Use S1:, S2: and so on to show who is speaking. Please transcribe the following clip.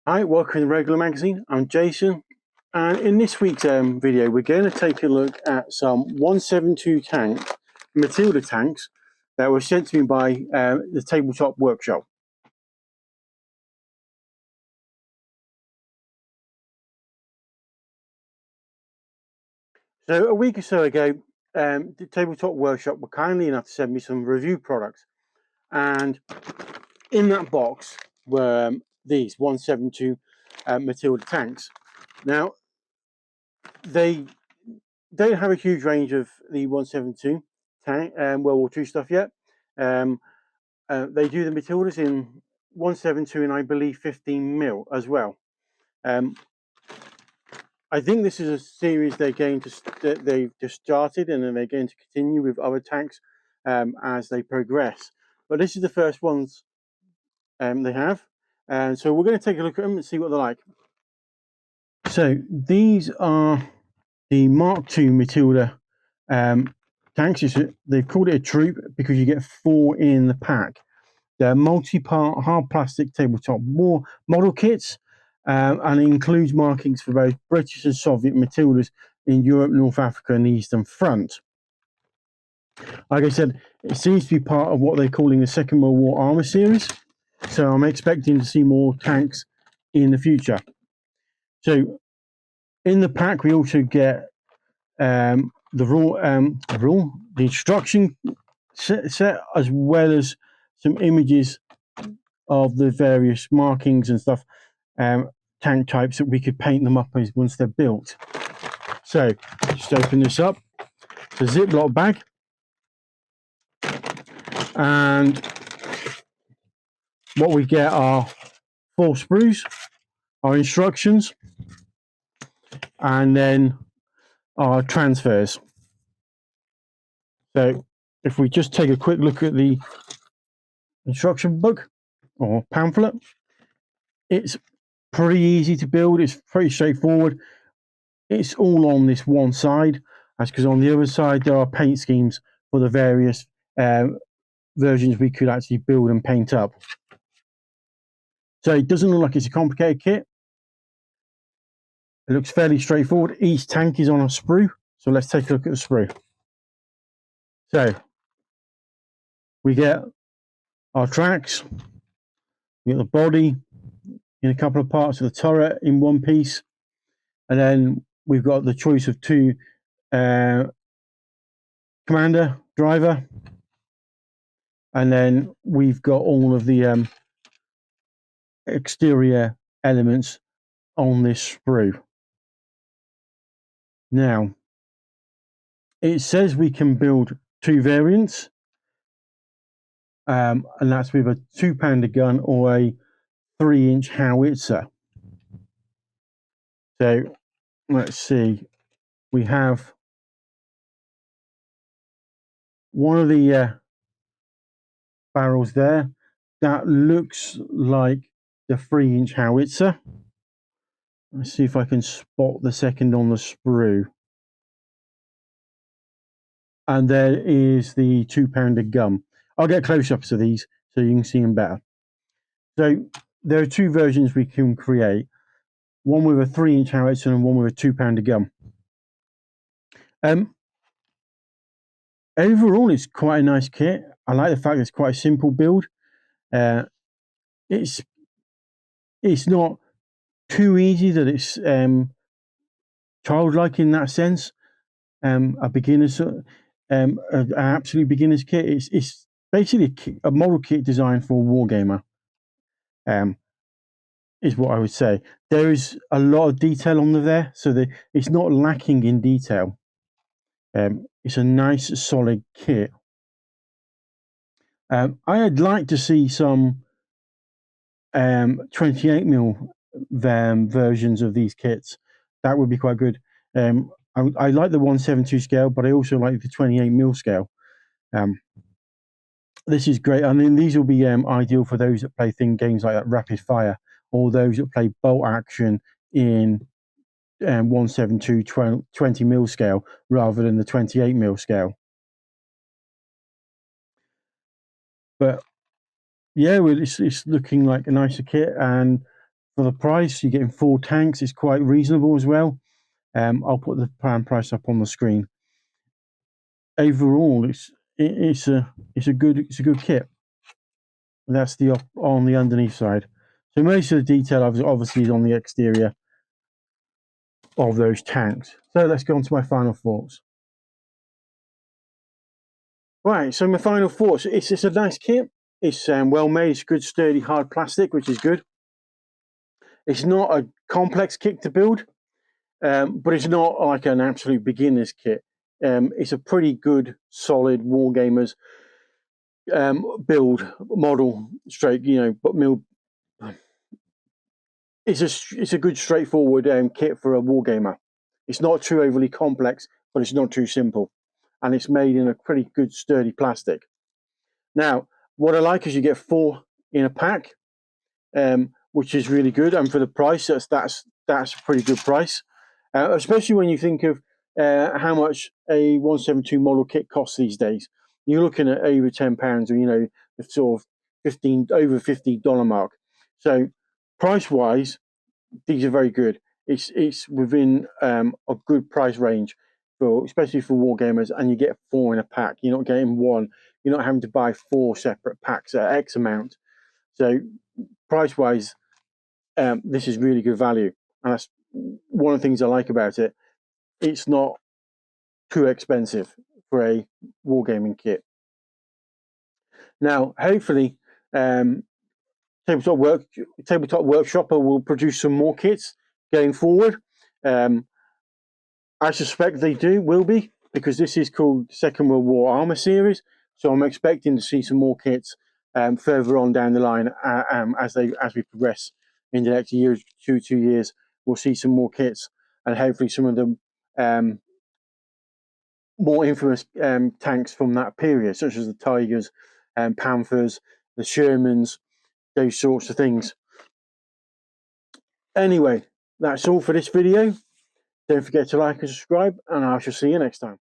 S1: Hi, welcome to the Regular Magazine. I'm Jason, and in this week's video, we're going to take a look at some 172 Matilda tanks that were sent to me by the Tabletop workshop. So a week or so ago, the Tabletop workshop were kindly enough to send me some review products, and in that box were these 172 Matilda tanks. Now, they don't have a huge range of the 172 tank World War II stuff yet. They do the Matildas in 172 and I believe 15 mil as well. I think this is a series they've just started, and then they're going to continue with other tanks as they progress. But this is the first ones they have, and so we're going to take a look at them and see what they're like. So these are the Mark II Matilda tanks. They've called it a troop because you get 4 in the pack. They're multi-part hard plastic tabletop war model kits, and it includes markings for both British and Soviet Matildas in Europe, North Africa, and the Eastern Front. Like I said, it seems to be part of what they're calling the Second World War Armour series, so I'm expecting to see more tanks in the future. So in the pack, we also get the instruction set, as well as some images of the various markings and stuff, tank types that we could paint them up as once they're built. So just open this up. It's a Ziploc bag, and what we get are 4 sprues, our instructions, and then our transfers. So if we just take a quick look at the instruction book or pamphlet, it's pretty easy to build. It's pretty straightforward. It's all on this one side. That's because on the other side there are paint schemes for the various versions we could actually build and paint up. So it doesn't look like it's a complicated kit. It looks fairly straightforward. Each tank is on a sprue. So let's take a look at the sprue. So we get our tracks, we get the body in a couple of parts of the turret in one piece, and then we've got the choice of 2 commander, driver, and then we've got all of the exterior elements on this sprue. Now, it says we can build 2 variants, and that's with a 2-pounder gun or a 3-inch howitzer. So let's see, we have one of the barrels there that looks like the 3-inch howitzer. Let's see if I can spot the second on the sprue. And there is the 2-pounder gun. I'll get close-ups of these so you can see them better. So there are 2 versions we can create, one with a 3-inch howitzer and one with a 2-pounder gun. Overall, it's quite a nice kit. I like the fact it's quite a simple build. It's not too easy that it's childlike in that sense. A beginner's, an absolute beginner's kit. It's basically a model kit designed for a wargamer. Is what I would say. There is a lot of detail on there, so it's not lacking in detail. It's a nice, solid kit. I'd like to see some 28mm versions of these kits. That would be quite good. I like the 172 scale, but I also like the 28mm scale. This is great. I mean, these will be ideal for those that play games like that, Rapid Fire, or those that play bolt action in 172 20mm scale rather than the 28mm scale. But yeah, it's looking like a nicer kit, and for the price. You're getting 4 tanks. It's quite reasonable as well. I'll put the price up on the screen. Overall, it's a good kit. And that's on the underneath side. So most of the detail obviously is on the exterior of those tanks. So let's go on to my final thoughts. Right, so my final thoughts. It's a nice kit. It's well made. It's good, sturdy, hard plastic, which is good. It's not a complex kit to build, but it's not like an absolute beginner's kit. It's a pretty good, solid wargamers build model straight. But it's a good, straightforward kit for a wargamer. It's not too overly complex, but it's not too simple, and it's made in a pretty good, sturdy plastic. Now, what I like is you get 4 in a pack, which is really good, and for the price, that's a pretty good price, especially when you think of how much a 172 model kit costs these days. You're looking at over £10, or the sort of over $50 mark. So, price-wise, these are very good. It's within a good price range especially for wargamers, and you get 4 in a pack. You're not getting 1. You're not having to buy 4 separate packs at X amount. So price-wise, this is really good value, and that's one of the things I like about it. It's not too expensive for a wargaming kit. Now, hopefully, Tabletop Workshop will produce some more kits going forward. I suspect they will be, because this is called Second World War Armour Series. So I'm expecting to see some more kits further on down the line as we progress in the next year, 2 years. We'll see some more kits, and hopefully some of the more infamous tanks from that period, such as the Tigers, Panthers, the Shermans, those sorts of things. Anyway, that's all for this video. Don't forget to like and subscribe, and I shall see you next time.